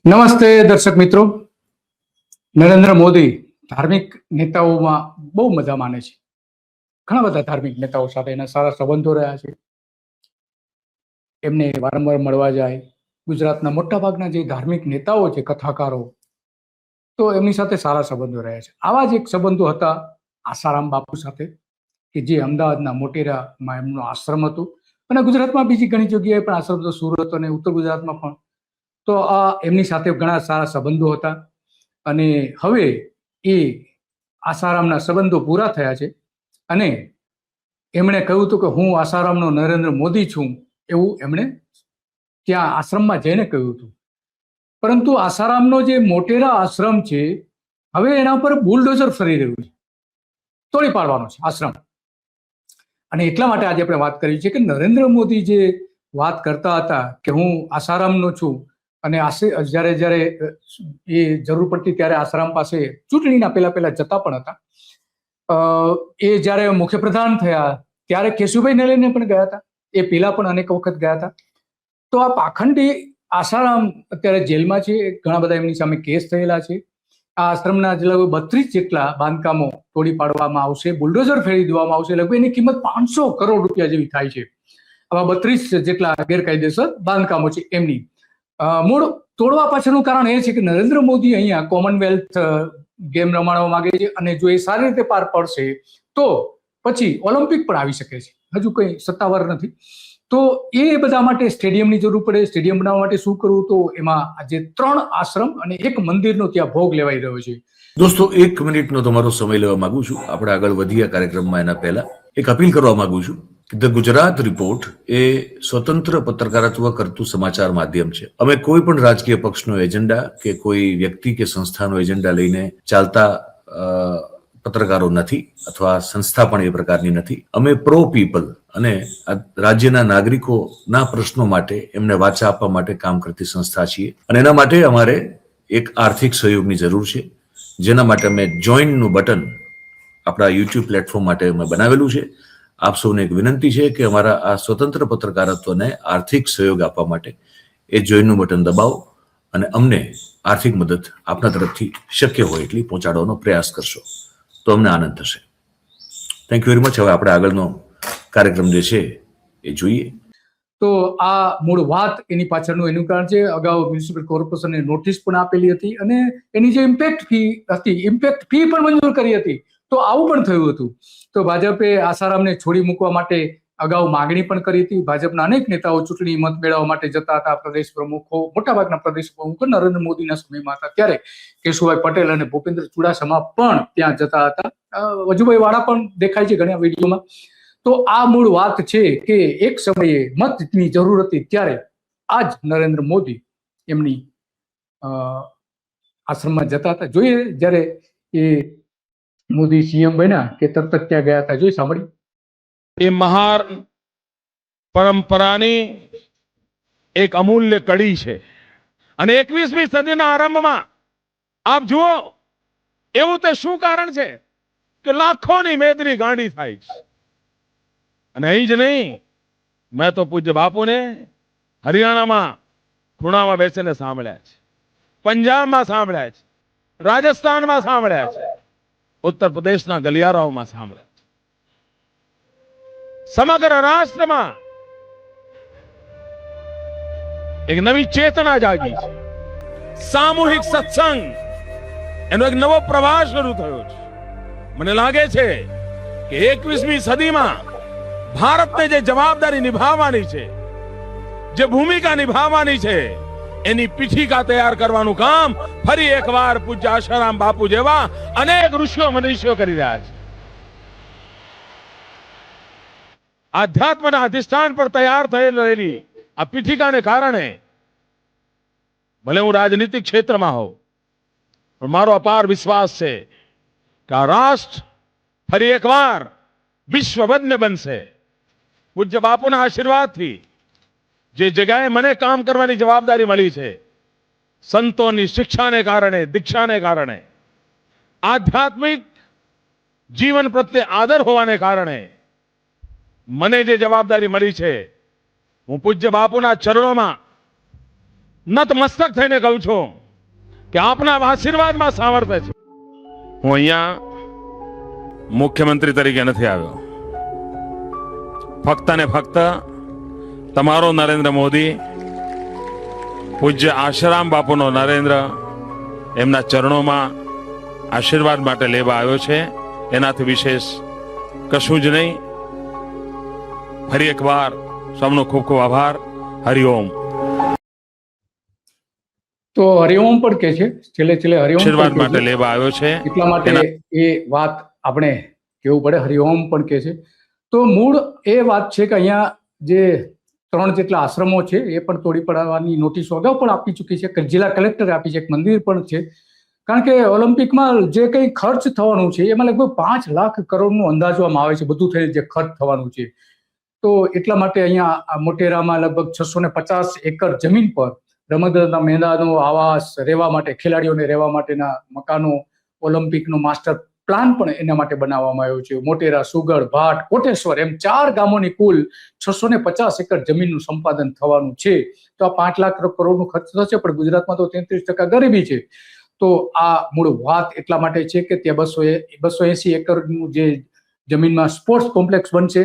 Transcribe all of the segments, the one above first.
નમસ્તે દર્શક મિત્રો. નરેન્દ્ર મોદી ધાર્મિક નેતાઓમાં બહુ મજા માને છે. ઘણા બધા ધાર્મિક નેતાઓ સાથે એના સારા સંબંધો રહ્યા છે. એમને વારંવાર મળવા જાય. ગુજરાતના મોટાભાગના જે ધાર્મિક નેતાઓ છે, કથાકારો, તો એમની સાથે સારા સંબંધો રહ્યા છે. આવા જ એક સંબંધો હતા આસારામ બાપુ સાથે, કે જે અમદાવાદના મોટેરામાં એમનું આશ્રમ હતું, અને ગુજરાતમાં બીજી ઘણી જગ્યાએ પણ આશ્રમ હતો, સુરત અને ઉત્તર ગુજરાતમાં પણ. તો આ એમની સાથે ઘણા સારા સંબંધો હતા, અને હવે એ આસારામના સંબંધો પૂરા થયા છે, અને એમણે કહ્યું હતું કે હું આસારામનો નરેન્દ્ર મોદી છું, એવું એમણે ત્યાં આશ્રમમાં જઈને કહ્યું હતું. પરંતુ આસારામનો જે મોટેરા આશ્રમ છે, હવે એના પર બુલડોઝર ફરી રહ્યું છે, તોડી પાડવાનો છે આશ્રમ. અને એટલા માટે આજે આપણે વાત કરી છે કે નરેન્દ્ર મોદી જે વાત કરતા હતા કે હું આસારામનો છું, અને જ્યારે જ્યારે એ જરૂર પડતી ત્યારે આસારામ પાસે ચૂંટણીના પહેલા જતા પણ હતા. એ જ્યારે મુખ્યપ્રધાન થયા ત્યારે કેશુભાઈને લઈને પણ ગયા હતા, એ પહેલા પણ અનેક વખત ગયા હતા. તો આ પાખંડી આસારામ અત્યારે જેલમાં છે. ઘણા બધા એમની સામે કેસ થયેલા છે. આ આશ્રમના લગભગ 32 જેટલા બાંધકામો તોડી પાડવામાં આવશે, બુલડોઝર ફેરવી દેવામાં આવશે. લગભગ એની કિંમત 500 કરોડ રૂપિયા જેવી થાય છે. આવા 32 જેટલા ગેરકાયદેસર બાંધકામો છે એમની. મૂળ તોડવા પાછળનું કારણ એ છે કે નરેન્દ્ર મોદી અહીંયા કોમનવેલ્થ ગેમ રમાડવા માંગે છે, અને જો એ સારી રીતે પાર પડશે તો પછી ઓલિમ્પિક પણ આવી શકે છે. હજુ કંઈ સત્તાવાર નથી. તો એ બધા માટે સ્ટેડિયમની જરૂર પડે. સ્ટેડિયમ બનાવવા માટે શું કરવું? તો એમાં આજે 3 આશ્રમ અને 1 મંદિરનો ત્યાં ભોગ લેવાઈ રહ્યો છે. દોસ્તો, 1 મિનિટનો તમારો સમય લેવા માંગુ છું. આપણે આગળ વધીએ કાર્યક્રમમાં એના પહેલા એક અપીલ કરવા માંગુ છું કે ધ ગુજરાત રિપોર્ટ એ સ્વતંત્ર પત્રકારત્વ કરતું સમાચાર માધ્યમ છે. અમે કોઈ પણ રાજકીય પક્ષનો એજન્ડા કે કોઈ વ્યક્તિ કે સંસ્થાનો એજન્ડા લઈને ચાલતા પત્રકારો નથી, અથવા સંસ્થા પણ એ પ્રકારની નથી. અમે પ્રો પીપલ અને રાજ્યના નાગરિકોના પ્રશ્નો માટે એમને વાચા આપવા માટે કામ કરતી સંસ્થા છીએ, અને એના માટે અમારે એક આર્થિક સહયોગની જરૂર છે, જેના માટે અમે જોઈનનું બટન આપણા યુટ્યુબ પ્લેટફોર્મ માટે અમે બનાવેલું છે. આપ સૌને એક વિનંતી છે કે અમારા આ સ્વતંત્ર પત્રકારત્વને આર્થિક સહયોગ આપવા માટે એ જોઈનનું બટન દબાવો, અને અમને આર્થિક મદદ આપના તરફથી શક્ય હોય એટલી પહોંચાડવાનો પ્રયાસ કરશો તો અમને આનંદ થશે. Thank you very much. હવે આપણે આગળનો કાર્યક્રમ જે છે એ જોઈએ. તો આ મૂળ વાત એની પાછળનું એનું કારણ છે. અગાઉ મ્યુનિસિપલ કોર્પોરેશને નોટિસ પણ આપેલી હતી, અને એની જે ઇમ્પેક્ટ ફી હતી, ઇમ્પેક્ટ ફી પણ મંજૂર કરી હતી. તો આવું પણ થયું હતું. તો ભાજપે આસારામને છોડી મૂકવા માટે અગાઉ માગણી પણ કરી હતી. ભાજપના અનેક નેતાઓ ચૂંટણી મત મેળવવા માટે જતા હતા. પ્રદેશ પ્રમુખો, મોટાભાગના પ્રદેશ પ્રમુખો નરેન્દ્ર મોદીના સમયમાં હતા ત્યારે કેશુભાઈ પટેલ અને ભૂપેન્દ્ર ચુડાસમા પણ ત્યાં જતા હતા. વજુભાઈ વાળા પણ દેખાય છે ઘણા વિડીયોમાં. તો આ મૂળ વાત છે કે એક સમયે મતની જરૂર હતી ત્યારે આજ નરેન્દ્ર મોદી એમની આશ્રમમાં જતા હતા. જોઈએ જ્યારે એ મોદી સીએમ બન્યા કે તરત જ ત્યાં ગયા હતા. જોઈ સાંભળી. એ મહાન પરંપરાની એક અમૂલ્ય કડી છે, અને 21મી સદીના આરંભમાં આપ જુઓ એવું તે શું કારણ છે કે લાખોની મેદની ગાંડી થાય છે. અને અહીં જ નહીં, મેં તો પૂજ્ય બાપુને હરિયાણામાં ખૂણામાં બેસીને સાંભળ્યા છે, પંજાબમાં સાંભળ્યા છે, રાજસ્થાનમાં સાંભળ્યા છે, ઉત્તર પ્રદેશના ગલિયારાઓમાં સાંભળ્યા છે. સમગ્ર રાષ્ટ્રમાં એક નવી ચેતના જાગી છે. સામૂહિક સત્સંગ એનો એક નવો પ્રવાહ શરૂ થયો છે. મને લાગે છે કે 21મી સદીમાં ભારતને જે જવાબદારી નિભાવવાની છે, જે ભૂમિકા નિભાવવાની છે, એની પીઠિકા તૈયાર કરવાનું કામ ફરી એકવાર પૂજ્ય આસારામ બાપુ જેવા અનેક ઋષિઓ મનીષીઓ કરી રહ્યા છે. આધ્યાત્મના અધિષ્ઠાન પર તૈયાર થયેલી આ પીઠિકાને કારણે ભલે હું રાજનીતિક ક્ષેત્રમાં હોઉં, પણ મારો અપાર વિશ્વાસ છે કે આ રાષ્ટ્ર ફરી એકવાર વિશ્વબંધ બનશે. પૂજ્ય બાપુના આશીર્વાદથી જે જગ્યાએ મને કામ કરવાની જવાબદારી મળી છે, સંતોની શિક્ષાને કારણે, દીક્ષાને કારણે, આધ્યાત્મિક જીવન પ્રત્યે આદર હોવાને કારણે મને જે જવાબદારી મળી છે, હું પૂજ્ય બાપુના ચરણોમાં નતમસ્તક થઈને કહું છું કે આપના આશીર્વાદમાં સામર્થ્ય છે. હું અહીંયા મુખ્યમંત્રી તરીકે નથી આવ્યો. ફક્ત ને ફક્ત તમારો નરેન્દ્ર મોદી, પૂજ્ય આશારામ બાપુનો નરેન્દ્ર, એમના ચરણોમાં આશીર્વાદ માટે લેવા આવ્યો છે. એનાથી વિશેષ કશું જ નહીં. ફરી એકવાર સૌનો ખૂબ ખૂબ આભાર. હરિઓમ. તો હરિઓમ પણ કે છે, છેલ્લે છેલ્લે હરિઓમ આશીર્વાદ પણ કહે માટે છે. લેવા આવ્યો છે. એટલા માટે એ વાત આપણે કેવું પડે, હરિઓમ પણ કે છે. તો મૂળ એ વાત છે કે અહીંયા જે 3 જેટલા આશ્રમો છે એ પણ તોડી પાડવાની નોટિસો અગાઉ પણ આપી ચૂકી છે, કે જિલ્લા કલેક્ટરે આપી છે, એક મંદિર પણ છે. કારણ કે ઓલિમ્પિકમાં જે કંઈ ખર્ચ થવાનું છે એમાં લગભગ 5 લાખ કરોડનું અંદાજવામાં આવે છે, બધું થઈને જે ખર્ચ થવાનું છે. તો એટલા માટે અહીંયા મોટેરામાં લગભગ 650 એકર જમીન પર રમતગમતના મેદાનો, આવાસ, રહેવા માટે ખેલાડીઓને રહેવા માટેના મકાનો, ઓલિમ્પિકનો માસ્ટર પ્લાન પણ એના માટે બનાવવામાં આવ્યો છે. મોટેરા, સુગડ, ભાટ, કોટેશ્વર એમ 4 ગામોની કુલ 650 એકર જમીનનું સંપાદન થવાનું છે. તો આ 5 લાખ કરોડનું ખર્ચ થશે, પણ ગુજરાતમાં તો 33% ગરીબી છે. તો આ મૂળ વાત એટલા માટે છે કે ત્યાં 280 એકરનું જે જમીનમાં સ્પોર્ટ્સ કોમ્પ્લેક્સ બનશે,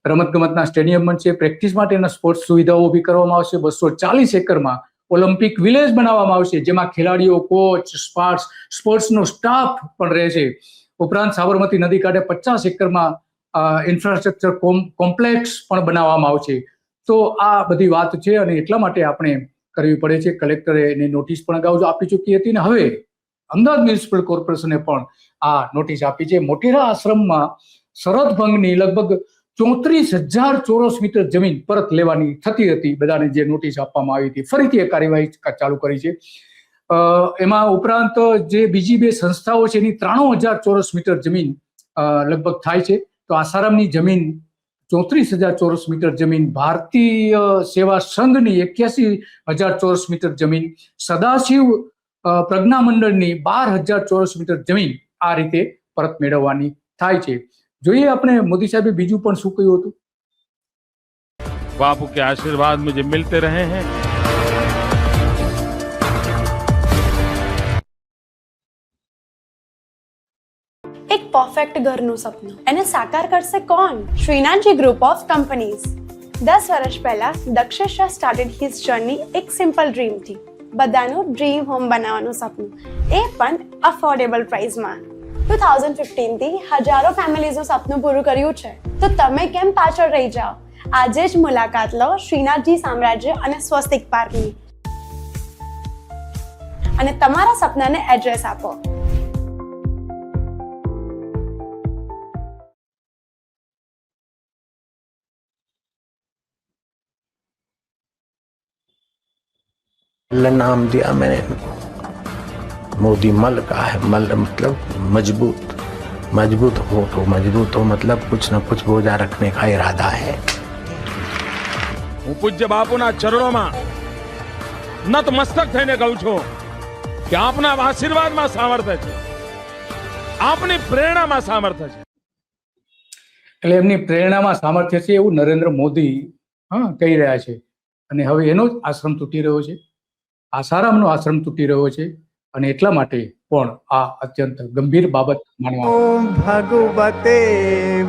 રમતગમતના સ્ટેડિયમ બનશે, પ્રેક્ટિસ માટેના સ્પોર્ટ્સ સુવિધાઓ ઊભી કરવામાં આવશે. 240 એકરમાં ઓલિમ્પિક વિલેજ બનાવવામાં આવશે, જેમાં ખેલાડીઓ, કોચ, સ્પોર્ટ્સનો સ્ટાફ પણ રહેશે. ઉપરાંત સાબરમતી નદી કાંઠે 50 એકરમાં ઇન્ફ્રાસ્ટ્રક્ચર કોમ્પ્લેક્સ પણ બનાવવામાં આવશે. તો આ બધી વાત છે અને એટલા માટે આપણે કરવી પડે છે. કલેક્ટરે એની નોટિસ પણ અગાઉ આપી ચૂકી હતી અને હવે અમદાવાદ મ્યુનિસિપલ કોર્પોરેશને પણ આ નોટિસ આપી છે. મોટેરા આશ્રમમાં શરત ભંગની લગભગ 34,000 ચોરસ મીટર જમીન પરત લેવાની થતી હતી. બધાને જે નોટિસ આપવામાં આવી હતી, ફરીથી એ કાર્યવાહી ચાલુ કરી છે. એમાં ઉપરાંત જે બીજી 2 સંસ્થાઓ છે એની 93,000 ચોરસ મીટર જમીન લગભગ થાય છે. તો આસારામની જમીન 34,000 ચોરસ મીટર જમીન, ભારતીય સેવા સંઘની 81,000 ચોરસ મીટર જમીન, સદાશિવ પ્રજ્ઞા મંડળની 12,000 ચોરસ મીટર જમીન આ રીતે પરત મેળવવાની થાય છે. જોઈએ આપણે મોદી સાહેબે બીજું પણ શું કહ્યું હતું. बापू के आशीर्वाद मुझे मिलते रहे हैं. એક પરફેક્ટ ઘરનું સપનું એને સાકાર કરશે કોણ? Shrinathji group of companies. 10 વર્ષ પહેલા દક્ષેશ સ્ટાર્ટેડ હિઝ જર્ની એક સિમ્પલ ડ્રીમ થી. બધાનું ડ્રીમ હોમ બનાવવાનું સપનું, એ પણ અફોર્ડેબલ પ્રાઇસમાં. 2015 થી હજારો ફેમિલીઝનું સપનું પૂરું કર્યું છે. તો તમે કેમ પાછળ રહી જાઓ? આજે જ મુલાકાત લો શ્રીનાથજી સામ્રાજ્ય અને સ્વસ્તિક પાર્કની અને તમારા સપનાને એડ્રેસ આપો. नाम दिया मैंने, मोदी मल का है. मल मतलब मजबूत. मजबूत हो मतलब कुछ न कुछ बोझा रखने का इरादा है. હું પૂજ્ય બાપુના ચરણોમાં નતમસ્તક થઈને કહું છું કે આપના આશીર્વાદમાં સામર્થ્ય છે, આપની પ્રેરણામાં સામર્થ્ય છે. એટલે એમની પ્રેરણામાં સામર્થ્ય છે એવું નરેન્દ્ર મોદી કહી રહ્યા છે. અને હવે એનો જ આશ્રમ તૂટી રહ્યો છે, આસારામનો આશ્રમ તૂટી રહ્યો છે. અને એટલા માટે પણ આ અત્યંત ગંભીર બાબત માનવામાં ભગવતે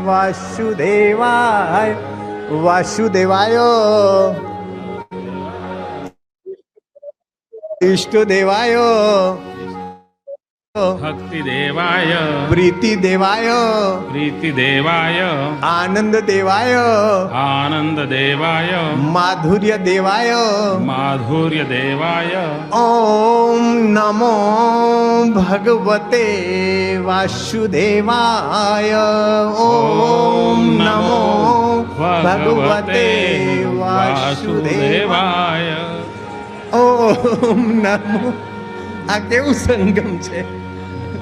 વાસુદેવાય વાસુદેવાય ઇષ્ટદેવાય ભક્તિ દેવાય પ્રીતિ દેવાય પ્રીતિ દેવાય આનંદ દેવાય આનંદ દેવાય માધુર્ય દેવાય માધુર્ય દેવાય ઓમ નમો ભગવતે વાસુદેવાય ઓમ નમો ભગવતે વાસુદેવાય ઓમ નમો. આ કેવું સંગમ છે!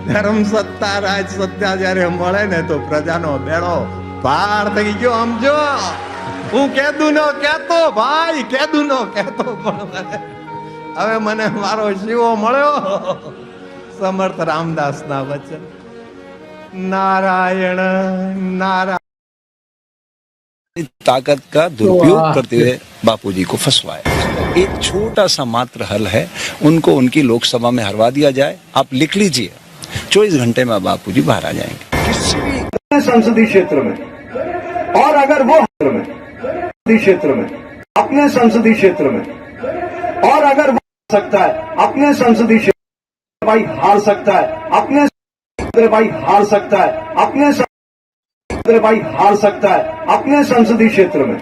ધર્મ સત્તા રાજ સત્તા જયારે મળે ને તો પ્રજાનો બેડો પાર થઈ ગયો. સમજો, હું કેદું ન કેતો ભાઈ, કેદું ન કેતો, પણ હવે મને મારો શિવો મળ્યો. સમર્થ રામદાસ ના વચન. નારાયણ નારાયણ. ताकत का दुरुपयोग करते हुए बापूजी को फंसवाया। एक छोटा सा मात्र हल है, उनको उनकी लोकसभा में हरवा दिया जाए। आप लिख लीजिए, 24 घंटे में बापूजी बाहर आ जाएंगे किसी भी संसदीय क्षेत्र में। और अगर वो क्षेत्र में अपने संसदीय क्षेत्र में, और अगर वो सकता है अपने संसदीय क्षेत्र भाई हार सकता है, अपने भाई हार सकता है, अपने भाई हार सकता है अपने संसदीय क्षेत्र में।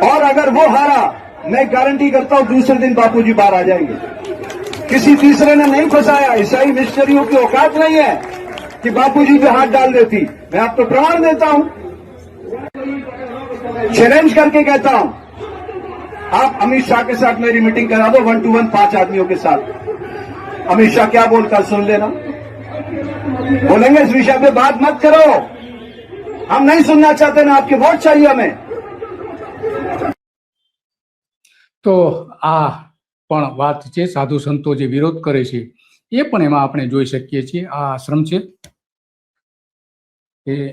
और अगर वो हारा, मैं गारंटी करता हूं दूसरे दिन बापूजी बाहर आ जाएंगे। किसी तीसरे ने नहीं फंसाया। ईसाई मिशनरियों की औकात नहीं है कि बापूजी पे हाथ डाल देती। मैं आपको प्रमाण देता हूं, चैलेंज करके कहता हूं, आप अमित शाह के साथ मेरी मीटिंग करा दो 1 to 1 5 आदमियों के साथ। अमित शाह क्या बोलता सुन लेना। बोलेंगे इस विषय पे बात मत करो, हम नहीं सुनना चाहते ना, आपके वोट चाहिए हमें। તો આ પણ વાત છે, સાધુ સંતો જે વિરોધ કરે છે એ પણ એમાં આપણે જોઈ શકીએ છીએ. આ આશ્રમ છે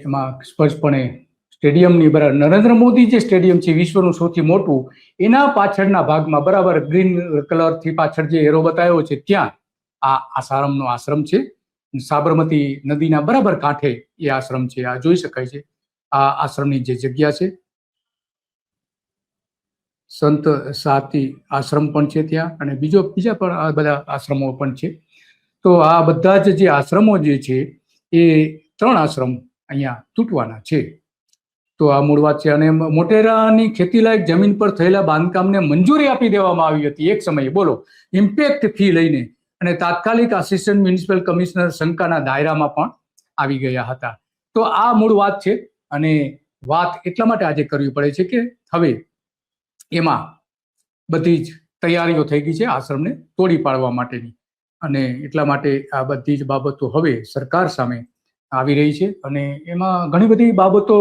એમાં સ્પષ્ટપણે સ્ટેડિયમની બરાબર નરેન્દ્ર મોદી જે સ્ટેડિયમ છે વિશ્વનું સૌથી મોટું, એના પાછળના ભાગમાં બરાબર ગ્રીન કલરથી પાછળ જે એરો બતાવ્યો છે ત્યાં આ આસારામનો આશ્રમ છે. સાબરમતી નદીના બરાબર કાંઠે એ આશ્રમ છે. આ જોઈ શકાય છે આ આશ્રમની જે જગ્યા છે. સંત સાતી આશ્રમ પણ છે ત્યાં, અને બીજા પણ આ બધા આશ્રમો પણ છે. તો આ બધા જે આશ્રમો જે છે એ 3 આશ્રમ અહીંયા તૂટવાના છે. તો આ મૂળ વાત છે. અને મોટેરાની ખેતીલાયક જમીન પર થયેલા બાંધકામને મંજૂરી આપી દેવામાં આવી હતી એક સમયે, બોલો, ઇમ્પેક્ટ ફી લઈને, અને તાત્કાલિક આસિસ્ટન્ટ મ્યુનિસિપલ કમિશનર શંકાના દાયરામાં પણ આવી ગયા હતા. તો આ મૂળ વાત છે. અને વાત એટલા માટે આજે કરવી પડે છે કે હવે એમાં બધી જ તૈયારીઓ થઈ ગઈ છે આશ્રમને તોડી પાડવા માટેની, અને એટલા માટે આ બધી જ બાબતો હવે સરકાર સામે આવી રહી છે. અને એમાં ઘણી બધી બાબતો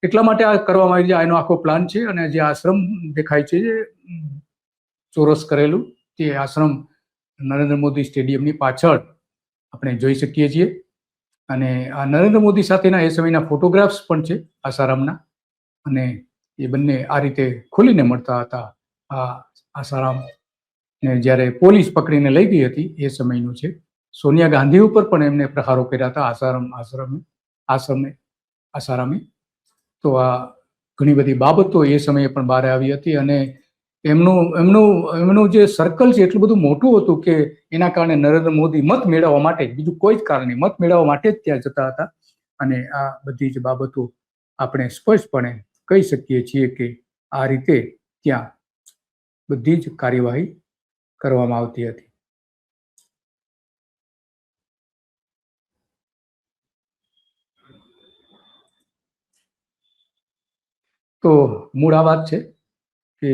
એટલા માટે આ કરવામાં આવી છે, એનો આખો પ્લાન છે. અને જે આશ્રમ દેખાય છે જે ચોરસ કરેલું, તે આશ્રમ નરેન્દ્ર મોદી સ્ટેડિયમની પાછળ આપણે જોઈ શકીએ છીએ. અને આ નરેન્દ્ર મોદી સાથેના એ સમયના ફોટોગ્રાફ્સ પણ છે આસારામના, અને એ બંને આ રીતે ખુલીને મળતા હતા. આ આસારામ ને જ્યારે પોલીસ પકડીને લઈ ગઈ હતી એ સમયનું છે. સોનિયા ગાંધી ઉપર પણ એમને પ્રહારો કર્યા હતા આસારામે. તો આ ઘણી બધી બાબતો એ સમયે પણ બહાર આવી હતી. અને એમનું જે સર્કલ છે એટલું બધું મોટું હતું કે એના કારણે નરેન્દ્ર મોદી મત મેળવવા માટે, બીજું કોઈ જ કારણ નહીં, મત મેળવવા માટે જ ત્યાં જતા હતા. અને આ બધી જ બાબતો આપણે સ્પષ્ટપણે કહી શકીએ છીએ કે આ રીતે ત્યાં બધી જ કાર્યવાહી કરવામાં આવતી હતી. તો મૂળ આ વાત છે કે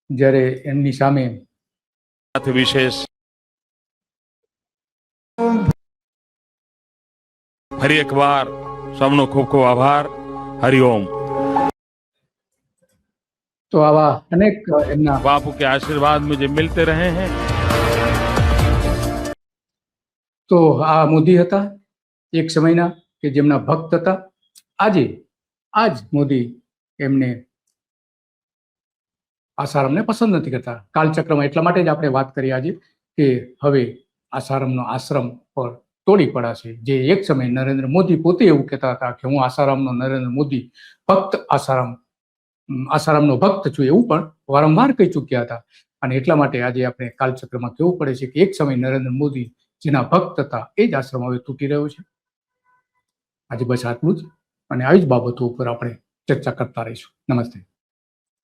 જ્યારે એમની સામે विशेष ફરી એકવાર સૌનો ખૂબ ખૂબ આભાર. હરિઓમ. તો આવા અનેક એમના बापू के आशीर्वाद मुझे मिलते रहे हैं. તો આ મોદી હતા એક સમયના કે જેમના ભક્ત હતા. આજ મોદી એમને આસારામને પસંદ નથી કરતા. કાલચક્રમાં એટલા માટે જ આપણે વાત કરી આજે કે હવે આસારામનો આશ્રમ પર તોડી પડાશે. જે એક સમયે નરેન્દ્ર મોદી પોતે એવું કહેતા હતા કે હું આસારામનો નરેન્દ્ર મોદી ભક્ત આસારામનો ભક્ત છું, એવું પણ વારંવાર કહી ચૂક્યા હતા. અને એટલા માટે આજે આપણે કાલચક્રમાં કહેવું પડે છે કે એક સમય નરેન્દ્ર મોદી જેના ભક્ત હતા એ જ આશ્રમ હવે તૂટી રહ્યો છે. આજે બસ આટલું જ, અને આવી જ બાબતો ઉપર આપણે ચર્ચા કરતા રહીશું. નમસ્તે.